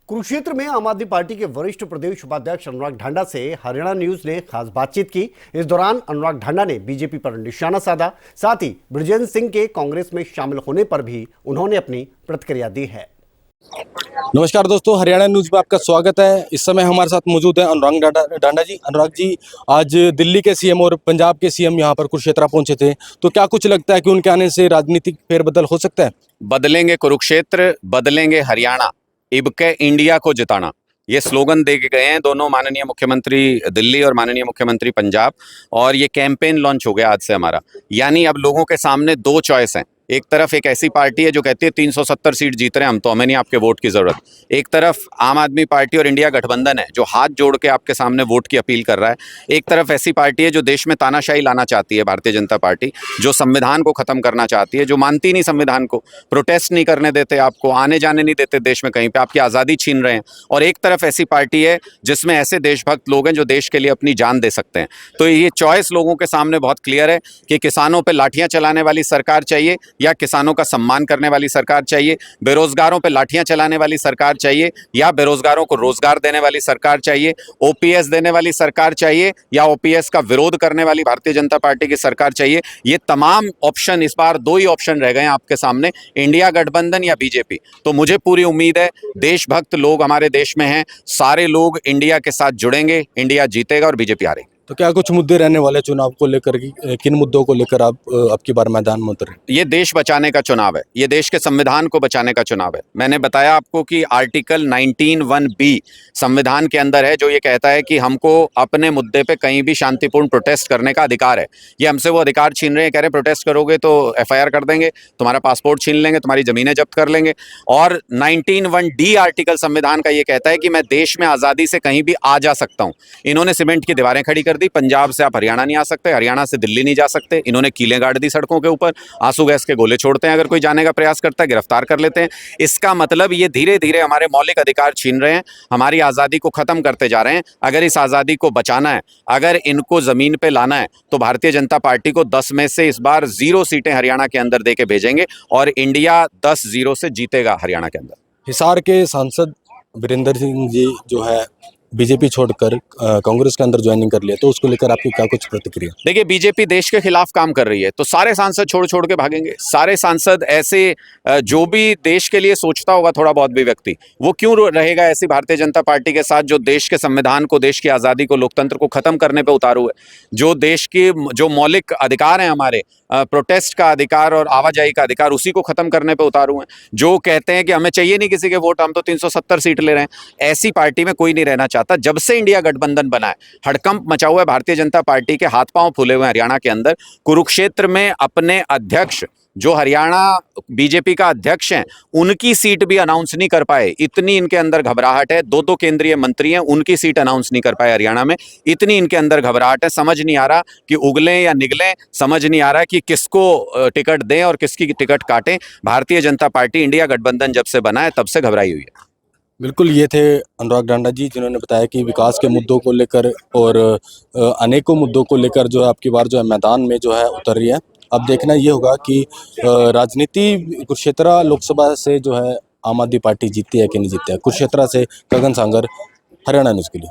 कुरुक्षेत्र में आम आदमी पार्टी के वरिष्ठ प्रदेश उपाध्यक्ष अनुराग ढांडा से हरियाणा न्यूज ने खास बातचीत की। इस दौरान अनुराग ढांडा ने बीजेपी पर निशाना साधा। साथ ही बृजेंद्र सिंह के कांग्रेस में शामिल होने पर भी उन्होंने अपनी प्रतिक्रिया दी है। नमस्कार दोस्तों, हरियाणा न्यूज में आपका स्वागत है। इस समय हमारे साथ मौजूद है अनुराग ढांडा जी। अनुराग जी, आज दिल्ली के सीएम और पंजाब के सीएम यहाँ पर कुरुक्षेत्र पहुंचे थे, तो क्या कुछ लगता है कि उनके आने से राजनीतिक फेरबदल हो सकता है? बदलेंगे कुरुक्षेत्र, बदलेंगे हरियाणा, इबके इंडिया को जिताना, ये स्लोगन दे के गए हैं दोनों माननीय मुख्यमंत्री दिल्ली और माननीय मुख्यमंत्री पंजाब। और ये कैंपेन लॉन्च हो गया आज से हमारा। यानी अब लोगों के सामने दो चॉइस हैं। एक तरफ एक ऐसी पार्टी है जो कहती है 370 सीट जीत रहे हैं हम, तो हमें नहीं आपके वोट की जरूरत। एक तरफ आम आदमी पार्टी और इंडिया गठबंधन है जो हाथ जोड़ के आपके सामने वोट की अपील कर रहा है। एक तरफ ऐसी पार्टी है जो देश में तानाशाही लाना चाहती है, भारतीय जनता पार्टी, जो संविधान को खत्म करना चाहती है, जो मानती नहीं संविधान को, प्रोटेस्ट नहीं करने देते, आपको आने जाने नहीं देते देश में कहीं पे, आपकी आज़ादी छीन रहे हैं। और एक तरफ ऐसी पार्टी है जिसमें ऐसे देशभक्त लोग हैं जो देश के लिए अपनी जान दे सकते हैं। तो ये चॉइस लोगों के सामने बहुत क्लियर है कि किसानों पर लाठियां चलाने वाली सरकार चाहिए या किसानों का सम्मान करने वाली सरकार चाहिए, बेरोजगारों पे लाठियां चलाने वाली सरकार चाहिए या बेरोजगारों को रोजगार देने वाली सरकार चाहिए, ओपीएस देने वाली सरकार चाहिए या ओपीएस का विरोध करने वाली भारतीय जनता पार्टी की सरकार चाहिए। ये तमाम ऑप्शन, इस बार दो ही ऑप्शन रह गए हैं आपके सामने, इंडिया गठबंधन या बीजेपी। तो मुझे पूरी उम्मीद है देशभक्त लोग हमारे देश में हैं, सारे लोग इंडिया के साथ जुड़ेंगे, इंडिया जीतेगा और बीजेपी हारेगी। तो क्या कुछ मुद्दे रहने वाले चुनाव को लेकर, किन मुद्दों को लेकर आप अब की बार मैदान में उतरे? ये देश बचाने का चुनाव है, ये देश के संविधान को बचाने का चुनाव है। मैंने बताया आपको कि आर्टिकल 19(1)(b) संविधान के अंदर है जो ये कहता है कि हमको अपने मुद्दे पे कहीं भी शांतिपूर्ण प्रोटेस्ट करने का अधिकार है। ये हमसे वो अधिकार छीन रहे हैं, कह रहे हैं प्रोटेस्ट करोगे तो एफआईआर कर देंगे, तुम्हारा पासपोर्ट छीन लेंगे, तुम्हारी जमीनें जब्त कर लेंगे। और 19(1)(d) आर्टिकल संविधान का ये कहता है कि मैं देश में आज़ादी से कहीं भी आ जा सकता हूँ। इन्होंने सीमेंट की दीवारें खड़ी कर दी, पंजाब से आप हरियाणा नहीं आ सकते, हरियाणा से दिल्ली नहीं जा सकते। इन्होंने कीलें गाड़ दी सड़कों के ऊपर, आंसू गैस के गोले छोड़ते हैं, अगर कोई जाने का प्रयास करता है गिरफ्तार कर लेते हैं। इसका मतलब ये धीरे धीरे हमारे मौलिक अधिकार छीन रहे हैं, हमारी आज़ादी को खत्म करते जा रहे हैं। अगर इस आज़ादी को बचाना है, अगर इनको जमीन पे लाना है, तो भारतीय जनता पार्टी को 10 में से इस बार 0 सीटें हरियाणा के अंदर दे के भेजेंगे और इंडिया 10-0 से जीतेगा हरियाणा के अंदर। हिसार के सांसद बृजेंद्र सिंह जी जो है बीजेपी छोड़कर कांग्रेस के अंदर ज्वाइनिंग कर लिया, तो उसको लेकर आपकी क्या कुछ प्रतिक्रिया? देखिए, बीजेपी देश के खिलाफ काम कर रही है तो सारे सांसद छोड़ छोड़ के भागेंगे। सारे सांसद ऐसे, जो भी देश के लिए सोचता होगा थोड़ा बहुत भी व्यक्ति, वो क्यों रहेगा ऐसी भारतीय जनता पार्टी के साथ जो देश के संविधान को, देश की आज़ादी को, लोकतंत्र को खत्म करने पे उतारू है, जो देश के जो मौलिक अधिकार हैं हमारे, प्रोटेस्ट का अधिकार और आवाजाही का अधिकार, उसी को खत्म करने पे उतारू हैं। जो कहते हैं कि हमें चाहिए नहीं किसी के वोट, हम तो 370 सीट ले रहे हैं, ऐसी पार्टी में कोई नहीं रहना चाहता। जब से इंडिया गठबंधन बना है, हड़कंप मचा हुआ है भारतीय जनता पार्टी के, हाथ पांव फूले हुए हैं हरियाणा के अंदर। कुरुक्षेत्र में अपने अध्यक्ष, जो हरियाणा बीजेपी का अध्यक्ष हैं, उनकी सीट भी अनाउंस नहीं कर पाए, इतनी इनके अंदर घबराहट है। दो केंद्रीय मंत्री हैं, उनकी सीट अनाउंस नहीं कर पाए हरियाणा में, इतनी इनके अंदर घबराहट है। समझ नहीं आ रहा कि उगलें या निगलें, समझ नहीं आ रहा कि किसको टिकट दें और किसकी टिकट काटें। भारतीय जनता पार्टी इंडिया गठबंधन जब से बना है तब से घबराई हुई है। बिल्कुल, ये थे अनुराग ढांडा जी, जिन्होंने बताया कि विकास के मुद्दों को लेकर और अनेकों मुद्दों को लेकर जो है आपकी बार जो है मैदान में जो है उतर रही है। अब देखना ये होगा कि राजनीति कुरुक्षेत्र लोकसभा से जो है आम आदमी पार्टी जीतती है कि नहीं जीतती है। कुरुक्षेत्र से गगन सांगर, हरियाणा न्यूज़ के लिए।